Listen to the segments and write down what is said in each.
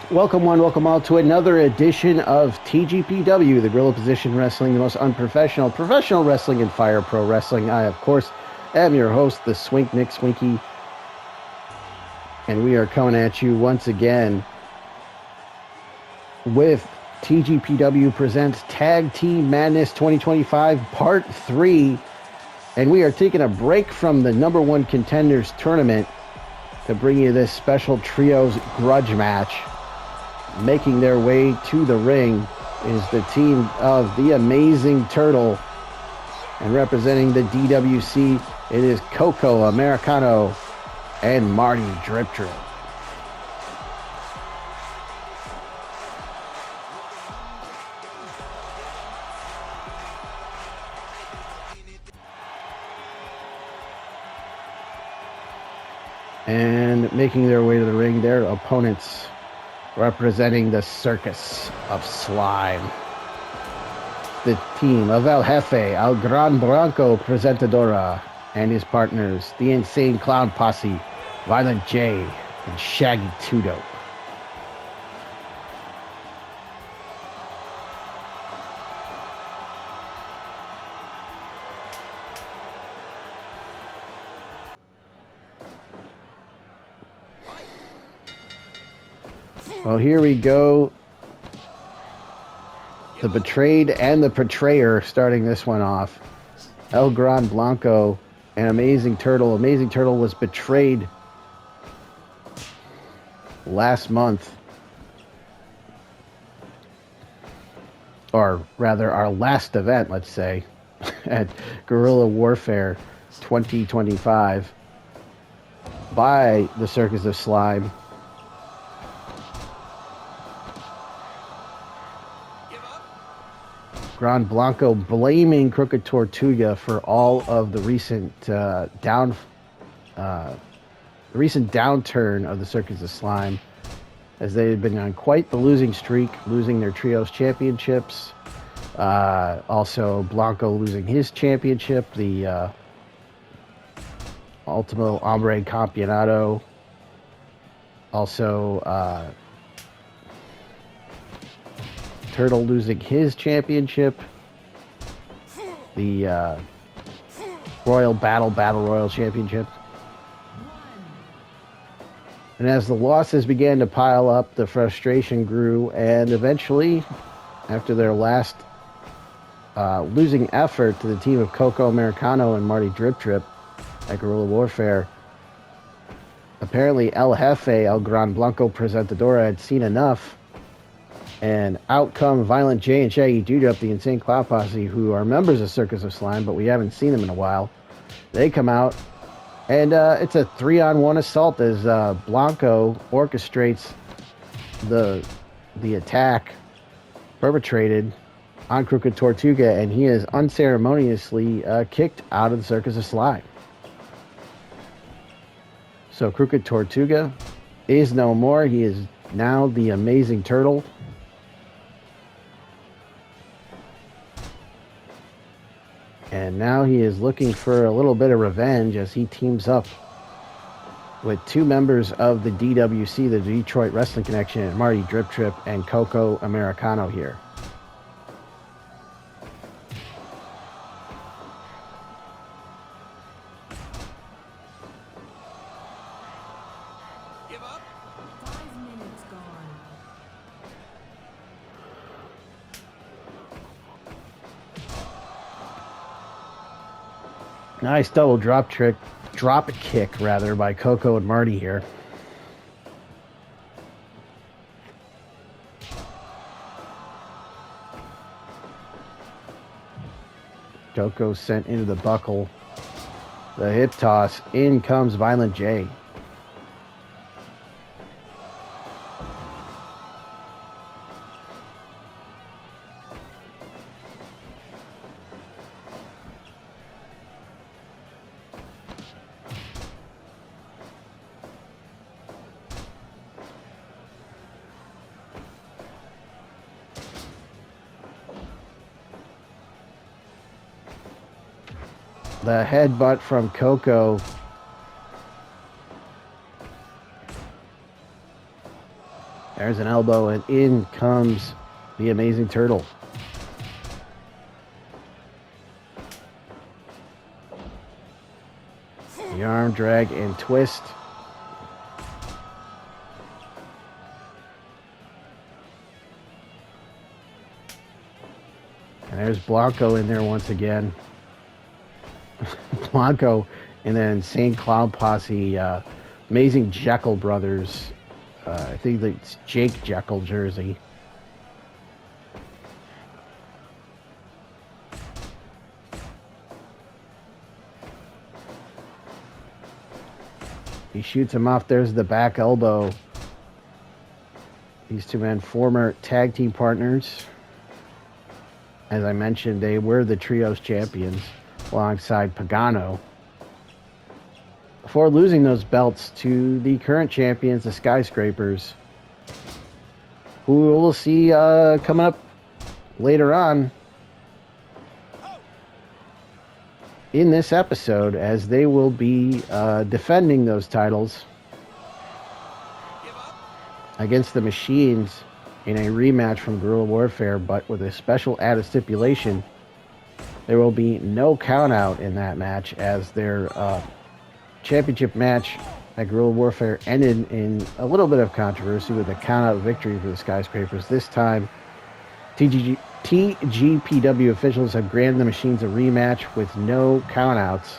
Welcome one, welcome all to another edition of TGPW, the Guerrilla Position Wrestling, the most unprofessional, professional wrestling and fire pro wrestling. I, of course, am your host, the Swink Nick Swinky, and we are coming at you once again with TGPW Presents Tag Team Madness 2025 Part 3, and we are taking a break from the number one contenders tournament to bring you this special trios grudge match. Making their way to the ring is the team of the Amazing Turtle, and representing the DWC, it is Koko, Americano, and Marty Drip. And making their way to the ring, their opponents representing the Circus of Slime, the team of El Jefe, El Gran Blanco, Presentadora, and his partners, the Insane Clown Posse, Violent J, and Shaggy Two Dope. Well, here we go. The Betrayed and the Betrayer starting this one off. El Gran Blanco and Amazing Turtle. Amazing Turtle was betrayed last month. Or rather, our last event, let's say, at Guerrilla Warfare 2025 by the Circus of Slime. Gran Blanco blaming Crooked Tortuga for all of the recent downturn of the Circus of Slime, as they had been on quite the losing streak, losing their Trios Championships. Also, Blanco losing his championship, the Ultimo Hombre Campeonato. Also, Turtle losing his championship, the Royal Battle Royal Championship. And as the losses began to pile up, the frustration grew, and eventually, after their last losing effort to the team of Koko, Americano, and Marty Drip at Guerrilla Warfare, apparently El Jefe, El Gran Blanco Presentadora, had seen enough. And out come Violent J and Shaggy Doo-Dup, the Insane Clown Posse, who are members of Circus of Slime, but we haven't seen them in a while. They come out, and it's a 3-on-1 assault as Blanco orchestrates the attack perpetrated on Crooked Tortuga, and he is unceremoniously kicked out of the Circus of Slime. So Crooked Tortuga is no more. He is now the Amazing Turtle. And now he is looking for a little bit of revenge as he teams up with two members of the DWC, the Detroit Wrestling Connection, Marty Drip and Koko Americano here. Give up. 5 minutes gone. Nice double drop kick by Koko and Marty here. Koko sent into the buckle. The hip toss. In comes Violent J. The headbutt from Koko. There's an elbow, and in comes the Amazing Turtle. The arm drag and twist. And there's Blanco in there once again. Blanco and then Insane Clown Posse, Amazing Jekyll Brothers. I think it's Jake Jekyll jersey. He shoots him off. There's the back elbow. These two men, former tag team partners. As I mentioned, they were the Trios champions alongside Pagano. Before losing those belts to the current champions, the Skyscrapers, who we'll see coming up later on in this episode, as they will be defending those titles against the Machines in a rematch from Guerrilla Warfare, but with a special added stipulation. There will be no count out in that match, as their championship match at Guerrilla Warfare ended in a little bit of controversy with a count out victory for the Skyscrapers. This time, TGPW officials have granted the Machines a rematch with no countouts.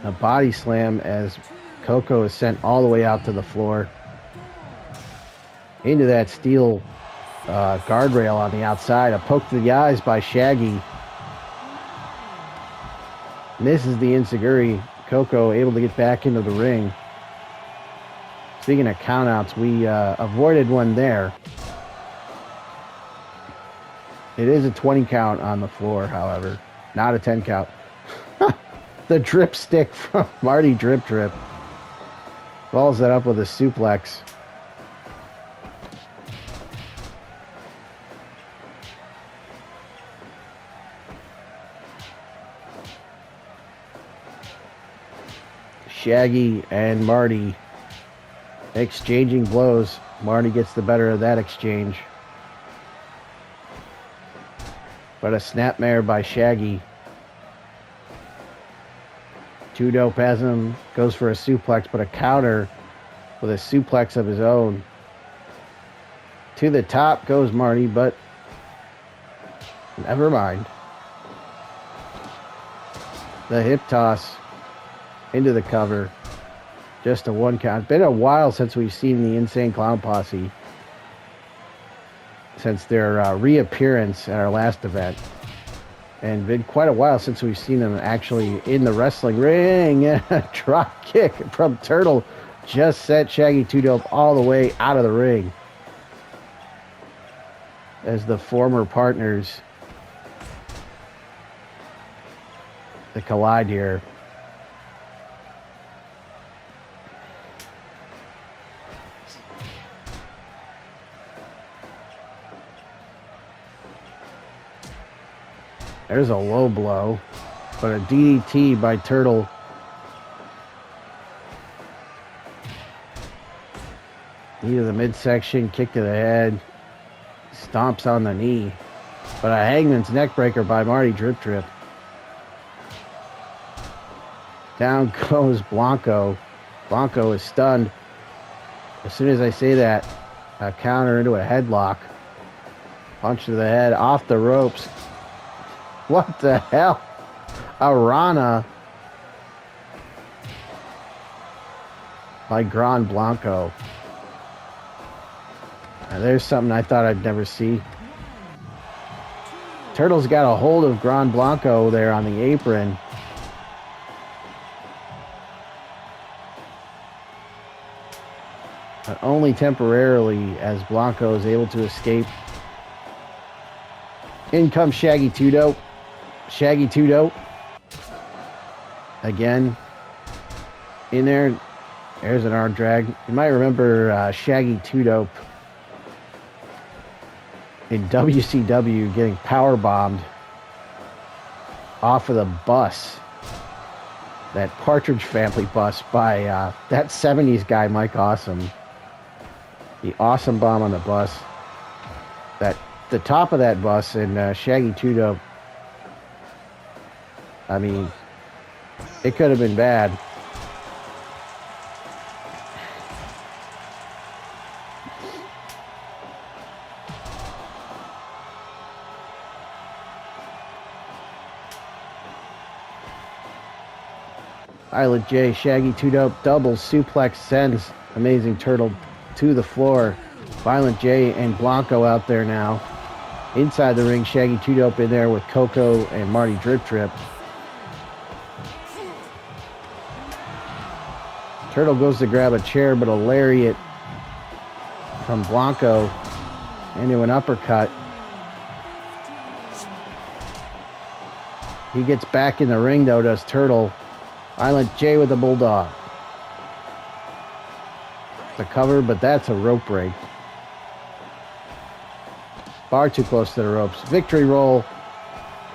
A body slam as Koko is sent all the way out to the floor into that steel guardrail on the outside. A poke to the eyes by Shaggy. Misses the enziguri. Koko able to get back into the ring. Speaking of countouts, we avoided one there. It is a 20 count on the floor, however, not a 10 count. The drip stick from Marty Drip. Follows that up with a suplex. Shaggy and Marty exchanging blows. Marty gets the better of that exchange. But a snapmare by Shaggy. Too Dope has him, goes for a suplex, but a counter with a suplex of his own. To the top goes Marty, but never mind. The hip toss into the cover. Just a one count. Been a while since we've seen the Insane Clown Posse. Since their reappearance at our last event. And been quite a while since we've seen them actually in the wrestling ring. Drop kick from Turtle just sent Shaggy 2 Dope all the way out of the ring. As the former partners, they collide here. There's a low blow, but a DDT by Turtle. Knee to the midsection, kick to the head, stomps on the knee, but a Hangman's neckbreaker by Marty Drip. Down goes Blanco. Blanco is stunned. As soon as I say that, a counter into a headlock. Punch to the head, off the ropes. What the hell? A Rana by Gran Blanco. Now there's something I thought I'd never see. Turtle's got a hold of Gran Blanco there on the apron. But only temporarily, as Blanco is able to escape. In comes Shaggy 2 Dope. Shaggy 2 Dope. Again. In there. There's an arm drag. You might remember Shaggy 2 Dope in WCW getting power bombed off of the bus, that Partridge Family bus, by that 70s guy, Mike Awesome. The Awesome Bomb on the bus. The top of that bus, and Shaggy Tudo. I mean, it could have been bad. Islet J, Shaggy Two Dope, double suplex sends Amazing Turtle to the floor. Violent J and Blanco out there now. Inside the ring, Shaggy Two Dope in there with Koko and Marty Drip Drip. Turtle goes to grab a chair, but a lariat from Blanco into an uppercut. He gets back in the ring, though, does Turtle. Island J with the Bulldog. The cover, but that's a rope break. Far too close to the ropes. Victory roll.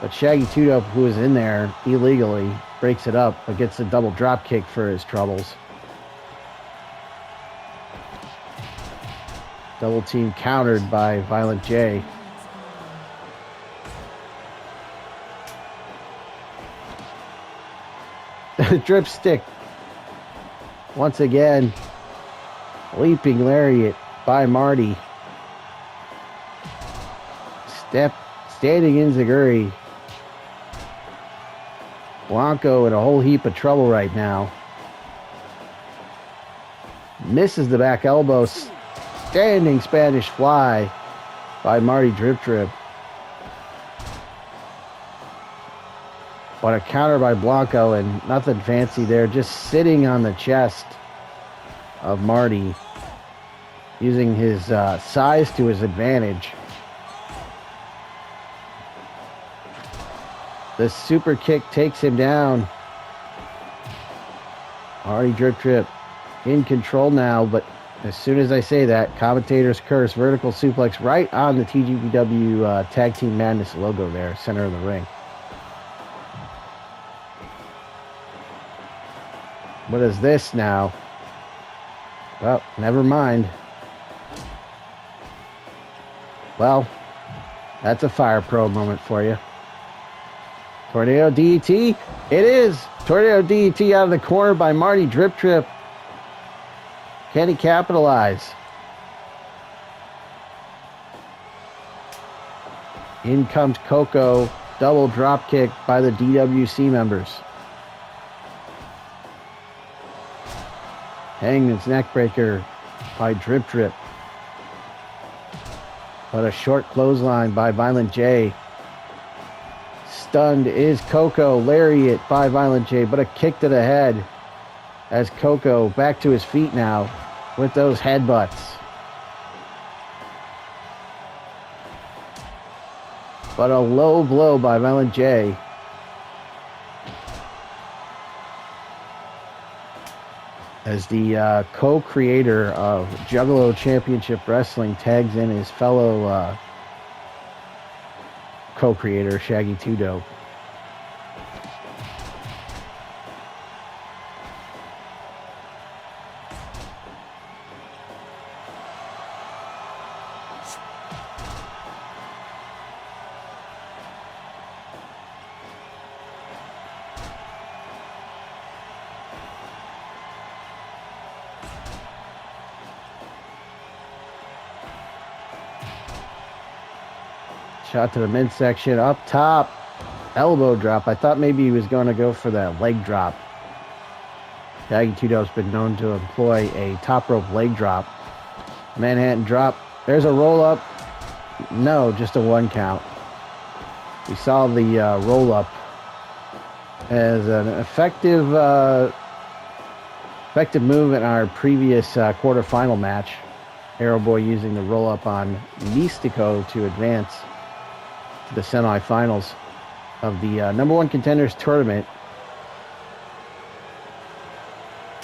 But Shaggy Two Dope, who is in there illegally, breaks it up, but gets a double drop kick for his troubles. Double team countered by Violent J. Drip stick. Once again, leaping lariat by Marty. Standing enziguri. Blanco in a whole heap of trouble right now. Misses the back elbow. Standing Spanish fly by Marty Drip Drip. But a counter by Blanco, and nothing fancy there. Just sitting on the chest of Marty, using his size to his advantage. The super kick takes him down. Marty Drip Drip in control now, but as soon as I say that, commentator's curse, vertical suplex right on the TGPW Tag Team Madness logo there, center of the ring. What is this now? Well, never mind. Well, that's a Fire Pro moment for you. Tornado DDT? It is! Tornado DDT out of the corner by Marty Drip Drip. Can he capitalize? In comes Koko. Double drop kick by the DWC members. Hangman's neckbreaker by Drip Drip. But a short clothesline by Violent J. Stunned is Koko. Lariat by Violent J, but a kick to the head as Koko back to his feet now with those headbutts. But a low blow by Violent J. As the co-creator of Juggalo Championship Wrestling tags in his fellow co-creator, Shaggy Two Dope. Shot to the midsection, up top, elbow drop. I thought maybe he was going to go for that leg drop. Shaggy Two Dope's been known to employ a top rope leg drop. Manhattan drop. There's a roll up. No, just a 1 count. We saw the roll up as an effective move in our previous quarterfinal match. Arrow Boy using the roll up on Mystico to advance to the semifinals of the number 1 contenders tournament.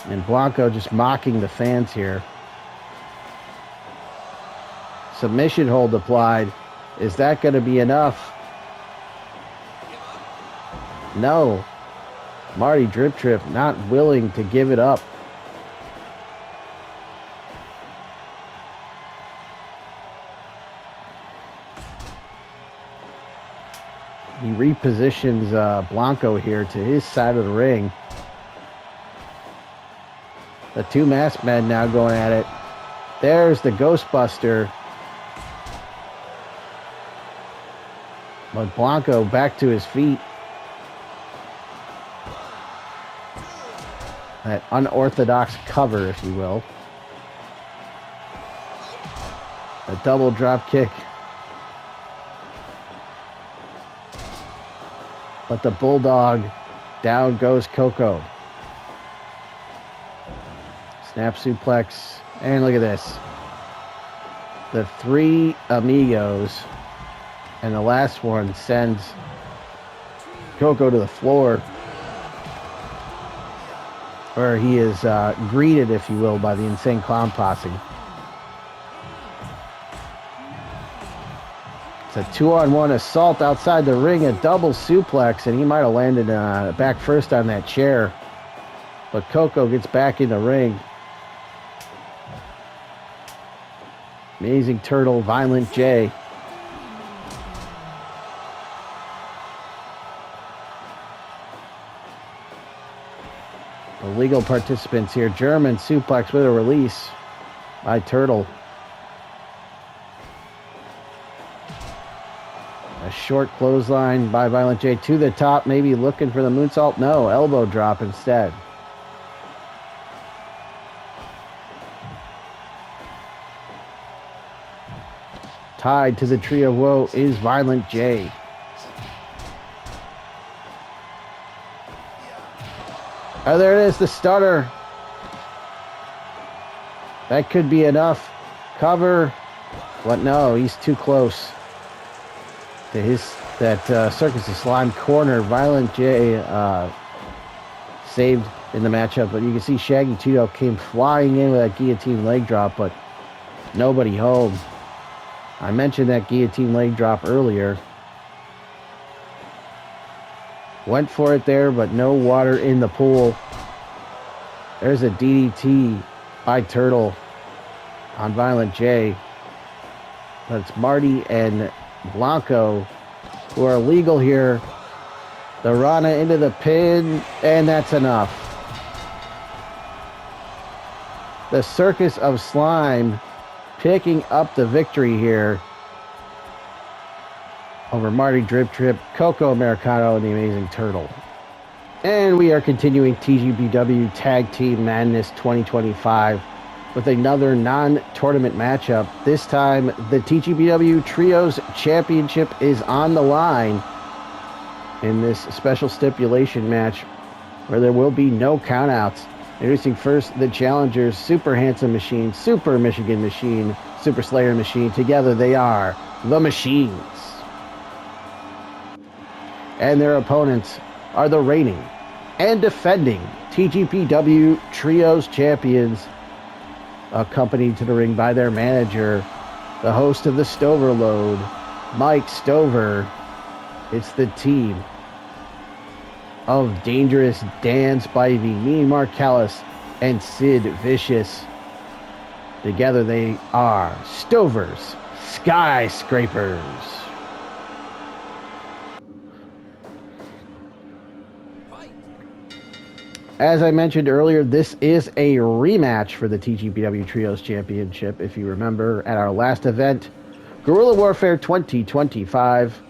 And Blanco just mocking the fans here. Submission hold applied. Is that going to be enough? No. Marty Drip Trip not willing to give it up. He repositions Blanco here to his side of the ring. The two masked men now going at it. There's the Ghostbuster. But Blanco back to his feet. That unorthodox cover, if you will. A double drop kick. But the Bulldog, down goes Koko. Snap suplex. And look at this. The three amigos. And the last one sends Koko to the floor, where he is greeted, if you will, by the Insane Clown Posse. It's a 2-on-1 assault outside the ring, a double suplex, and he might have landed back first on that chair. But Koko gets back in the ring. Amazing Turtle, Violent J. The legal participants here. German suplex with a release by Turtle. A short clothesline by Violent J to the top, maybe looking for the moonsault. No, elbow drop instead. Tied to the tree of woe is Violent J. Oh, there it is, the stutter. That could be enough. Cover. What? No, he's too close to that Circus of Slime corner. Violent J saved in the matchup, but you can see Shaggy Tito came flying in with that guillotine leg drop, but nobody home. I mentioned that guillotine leg drop earlier. Went for it there, but no water in the pool. There's a DDT by Turtle on Violent J. But it's Marty and Blanco who are legal here. The Rana into the pin, and that's enough. The Circus of Slime picking up the victory here over Marty Drip Trip, Koko, Americano, and the Amazing Turtle. And we are continuing TGPW Tag Team Madness 2025 with another non-tournament matchup. This time, the TGPW Trios Championship is on the line in this special stipulation match where there will be no countouts. Introducing first the challengers, Super Handsome Machine, Super Michigan Machine, Super Slayer Machine. Together they are the Machines. And their opponents are the reigning and defending TGPW Trios Champions, accompanied to the ring by their manager, the host of the Stoverload, Mike Stover. It's the team of Dangerous Dan Spivey, Mean Mark Callis, and Sid Vicious. Together they are Stover's Skyscrapers. As I mentioned earlier, this is a rematch for the TGPW Trios Championship. If you remember, at our last event, Guerrilla Warfare 2025,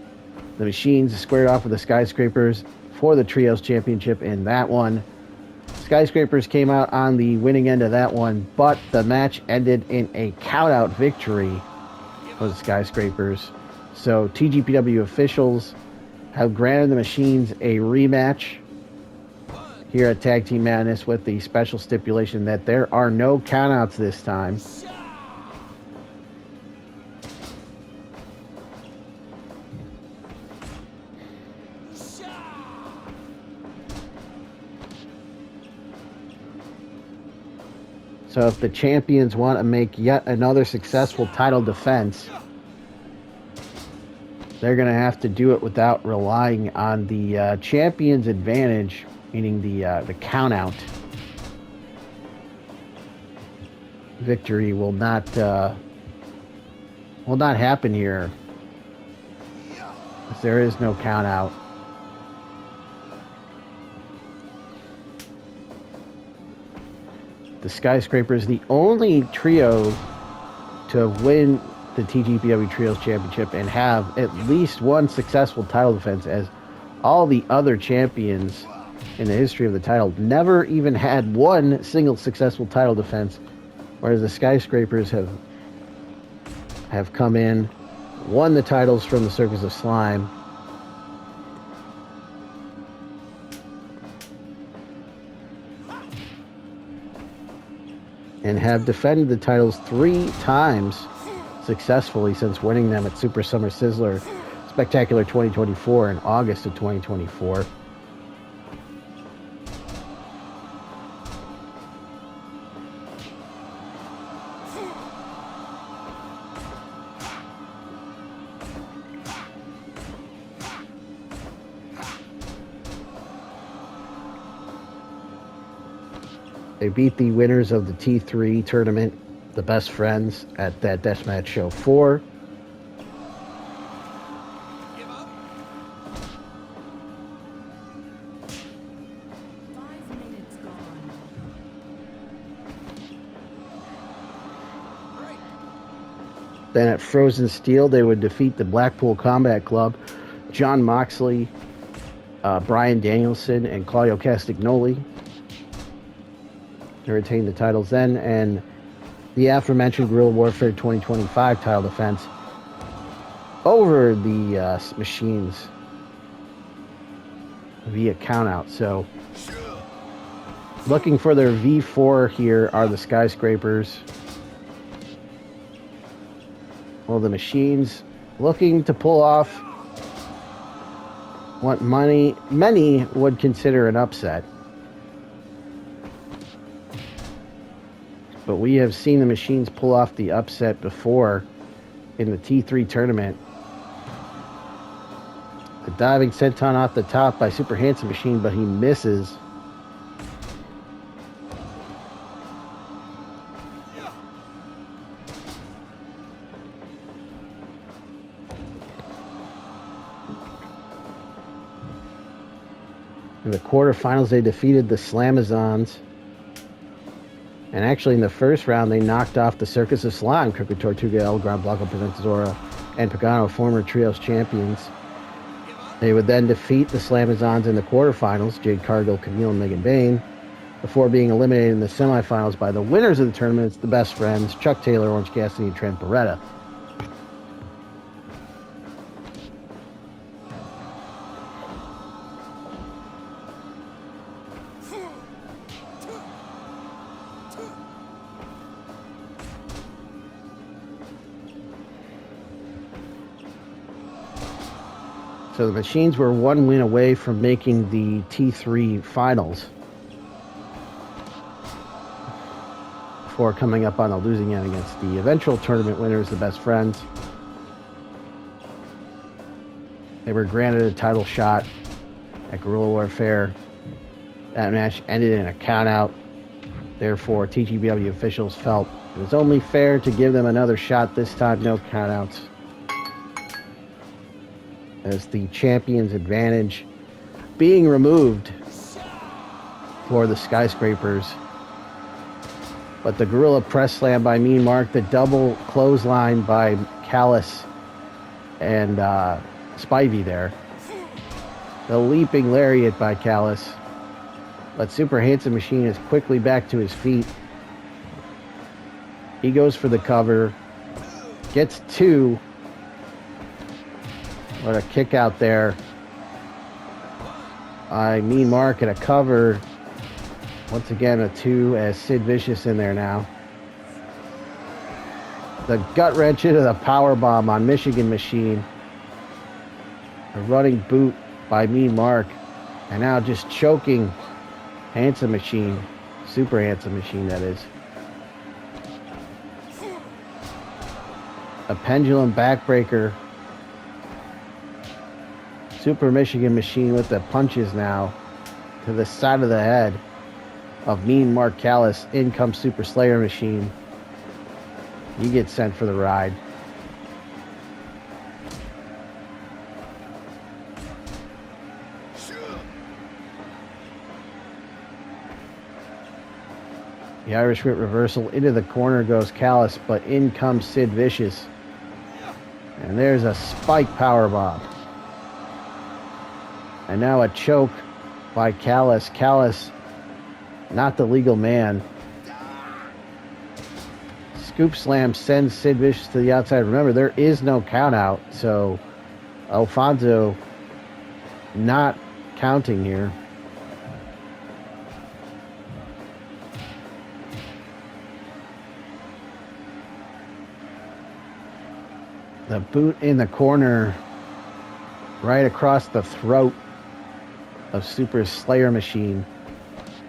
the Machines squared off with the Skyscrapers for the Trios Championship in that one. Skyscrapers came out on the winning end of that one, but the match ended in a countout victory for the Skyscrapers. So TGPW officials have granted the Machines a rematch here at Tag Team Madness with the special stipulation that there are no countouts this time. So if the champions want to make yet another successful title defense, they're going to have to do it without relying on the champion's advantage, meaning the count out. Victory will not happen here, as there is no count out. The Skyscrapers, the only trio to win the TGPW Trios Championship and have at least one successful title defense, as all the other champions in the history of the title never even had one single successful title defense, whereas the Skyscrapers have come in, won the titles from the Circus of Slime, and have defended the titles 3 times successfully since winning them at Super Summer Sizzler Spectacular 2024 in August of 2024. They beat the winners of the T3 tournament, the Best Friends, at that Deathmatch Show 4. Then at Frozen Steel, they would defeat the Blackpool Combat Club, John Moxley, Bryan Danielson, and Claudio Castagnoli. To retain the titles then, and the aforementioned Guerrilla Warfare 2025 title defense over the Machines via countout. So looking for their V4 here are the Skyscrapers. Well, the Machines looking to pull off what many would consider an upset. But we have seen the Machines pull off the upset before in the T3 tournament. The diving senton off the top by Super Handsome Machine, but he misses. In the quarterfinals, they defeated the Slamazons. And actually, in the first round, they knocked off the Circus of Slime, Koko, Tortuga, El Gran, Blanco, Presentadora, and Americano, former Trios champions. They would then defeat the Slamazons in the quarterfinals, Jade Cargill, Camille, and Megan Bayne, before being eliminated in the semifinals by the winners of the tournaments, the Best Friends, Chuck Taylor, Orange Cassidy, and Trent Beretta. So the Machines were one win away from making the T3 finals before coming up on the losing end against the eventual tournament winners, the Best Friends. They were granted a title shot at Guerrilla Warfare. That match ended in a countout. Therefore, TGPW officials felt it was only fair to give them another shot this time, no countouts, as the champion's advantage being removed for the Skyscrapers. But the Gorilla Press Slam by Mean Mark, the double clothesline by Callus and Spivey there, the leaping lariat by Callus. But Super Handsome Machine is quickly back to his feet. He goes for the cover, gets 2. What a kick out there by Mean Mark, and a cover. Once again, a 2 as Sid Vicious in there now. The gut wrench into the power bomb on Michigan Machine. A running boot by Mean Mark. And now just choking Handsome Machine. Super Handsome Machine, that is. A pendulum backbreaker Super Michigan Machine with the punches now to the side of the head of Mean Mark Callis. In comes Super Slayer Machine. He gets sent for the ride. The Irish Whip reversal. Into the corner goes Callis, but in comes Sid Vicious. And there's a spike powerbomb. And now a choke by Callis. Callis, not the legal man. Scoop slam sends Sid Vicious to the outside. Remember, there is no count out, so Alfonso not counting here. The boot in the corner, right across the throat of Super Slayer Machine,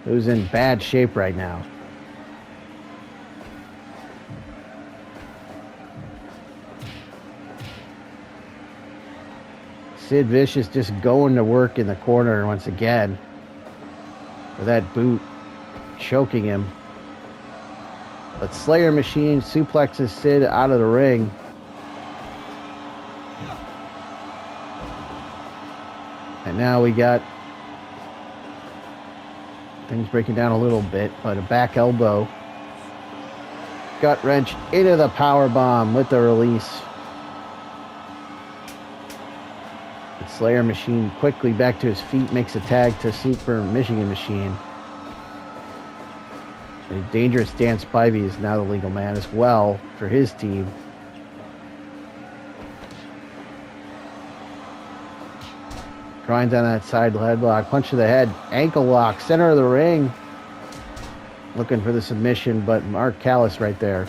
who's in bad shape right now. Sid Vicious just going to work in the corner once again, with that boot choking him. But Slayer Machine suplexes Sid out of the ring. And now we got things breaking down a little bit, but a back elbow. Gut wrench into the power bomb with the release. The Slayer Machine quickly back to his feet, makes a tag to Super Michigan Machine. A dangerous Dan Spivey is now the legal man as well for his team. Grinds on that side headlock, punch to the head, ankle lock, center of the ring. Looking for the submission, but Mark Callis right there.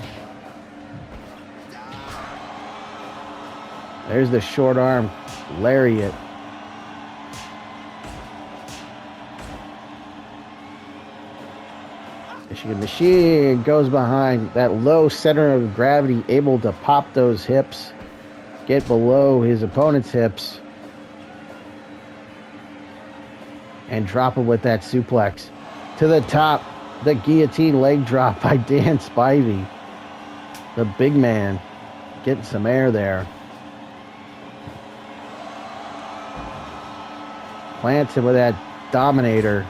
There's the short arm lariat. Michigan Machine goes behind that low center of gravity, able to pop those hips, get below his opponent's hips, and drop him with that suplex. To the top, the guillotine leg drop by Dan Spivey. The big man getting some air there. Plants him with that Dominator.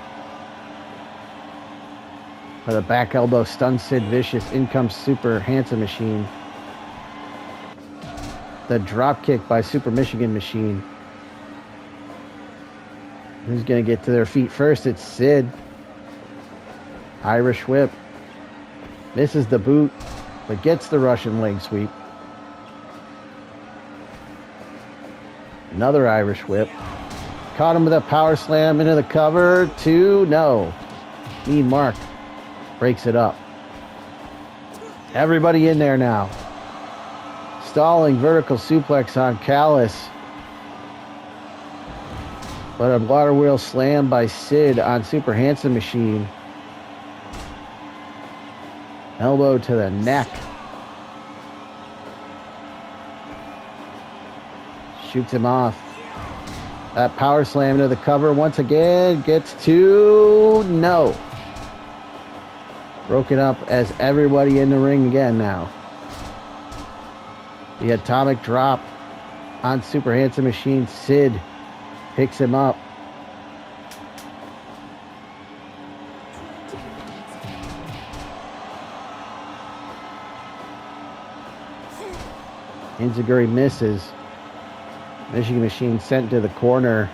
With a back elbow, stuns Sid Vicious. In comes Super Handsome Machine. The drop kick by Super Michigan Machine. Who's going to get to their feet first? It's Sid. Irish whip. Misses the boot, but gets the Russian leg sweep. Another Irish whip. Caught him with a power slam into the cover. 2-0. Mean Mark breaks it up. Everybody in there now. Stalling vertical suplex on Callis. But a water wheel slam by Sid on Super Handsome Machine. Elbow to the neck. Shoots him off. That power slam into the cover once again. Gets 2-0. Broken up as everybody in the ring again now. The atomic drop on Super Handsome Machine. Sid picks him up. Enziguri misses. Michigan Machine sent to the corner.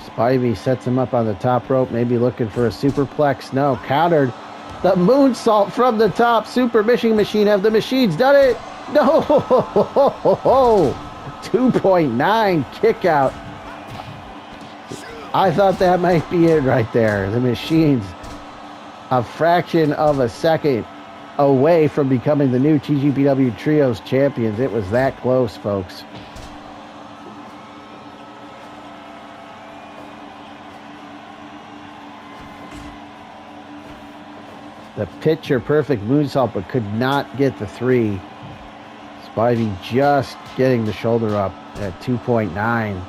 Spivey sets him up on the top rope, maybe looking for a superplex. No, countered. The moonsault from the top. Super Michigan Machine, have the machines done it? No! 2.9 kick out. I thought that might be it right there. The Machines, a fraction of a second away from becoming the new TGPW Trios Champions. It was that close, folks. The picture-perfect moonsault, but could not get the 3. Spivey just getting the shoulder up at 2.9.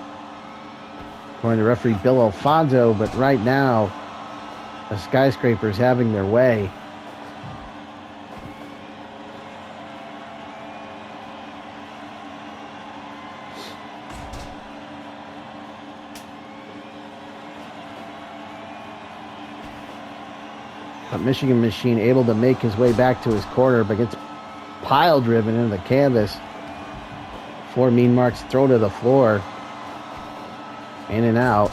according to referee Bill Alfonso, but right now, the Skyscrapers having their way. But Michigan Machine able to make his way back to his corner, but gets pile driven into the canvas. 4 mean marks thrown to the floor. In and out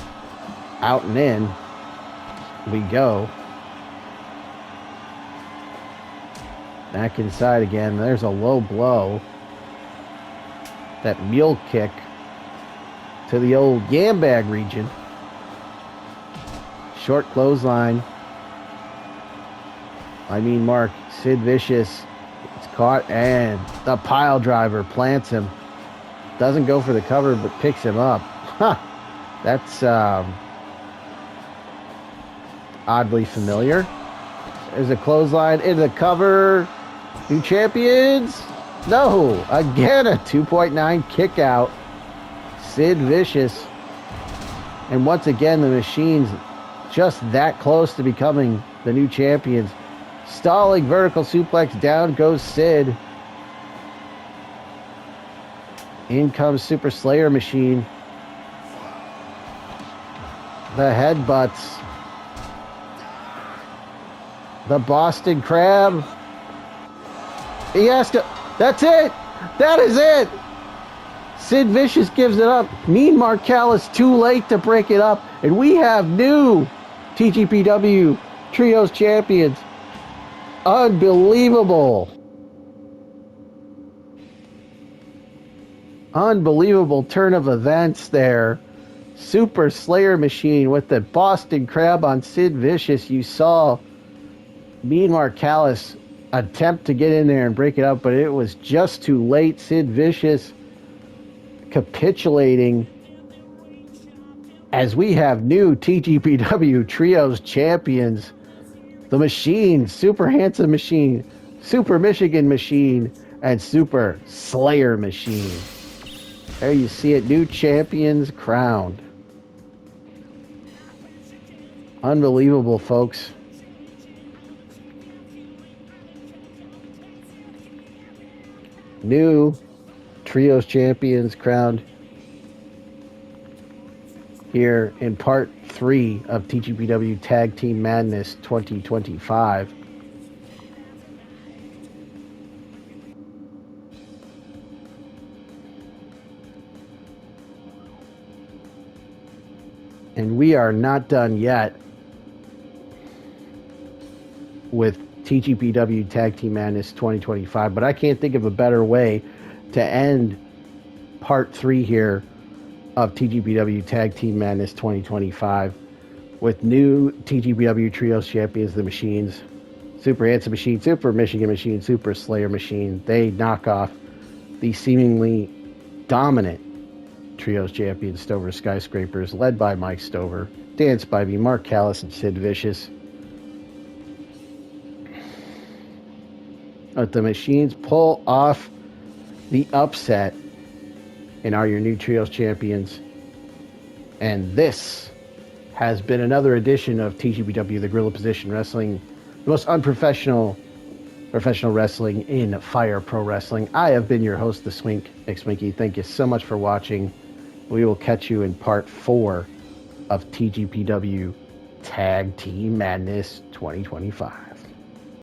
and in we go. Back inside again. There's a low blow. That mule kick to the old yam bag region. Short clothesline. I mean, Mark, Sid Vicious, it's caught, and the pile driver plants him. Doesn't go for the cover, but picks him up. Huh. That's oddly familiar. There's a clothesline into the cover. New champions? No. Again, a 2.9 kick out. Sid Vicious. And once again, the Machine's just that close to becoming the new champions. Stalling vertical suplex, down goes Sid. In comes Super Slayer Machine. The headbutts. The Boston Crab. He has to. That's it. That is it. Sid Vicious gives it up. Mean Marcalis too late to break it up. And we have new TGPW Trios Champions. Unbelievable. Unbelievable turn of events there. Super Slayer Machine with the Boston Crab on Sid Vicious. You saw Mean Marcalis attempt to get in there and break it up, but it was just too late. Sid Vicious capitulating as we have new TGPW Trios Champions. The Machine, Super Handsome Machine, Super Michigan Machine, and Super Slayer Machine. There you see it, new champions crowned. Unbelievable, folks. New Trios Champions crowned here in part 3 of TGPW Tag Team Madness 2025. And we are not done yet with TGPW Tag Team Madness 2025, but I can't think of a better way to end part 3 here of TGPW Tag Team Madness 2025 with new TGPW Trios Champions, the Machines. Super Handsome Machine, Super Michigan Machine, Super Slayer Machine. They knock off the seemingly dominant Trios Champions, Stover Skyscrapers, led by Mike Stover, Dan Spivey, Mark Callis, and Sid Vicious. But the Machines pull off the upset and are your new Trios Champions. And this has been another edition of TGPW, the Guerrilla Position Wrestling, the most unprofessional professional wrestling in Fire Pro Wrestling. I have been your host, the Swink, Nick Swinky. Thank you so much for watching. We will catch you in part 4 of TGPW Tag Team Madness 2025.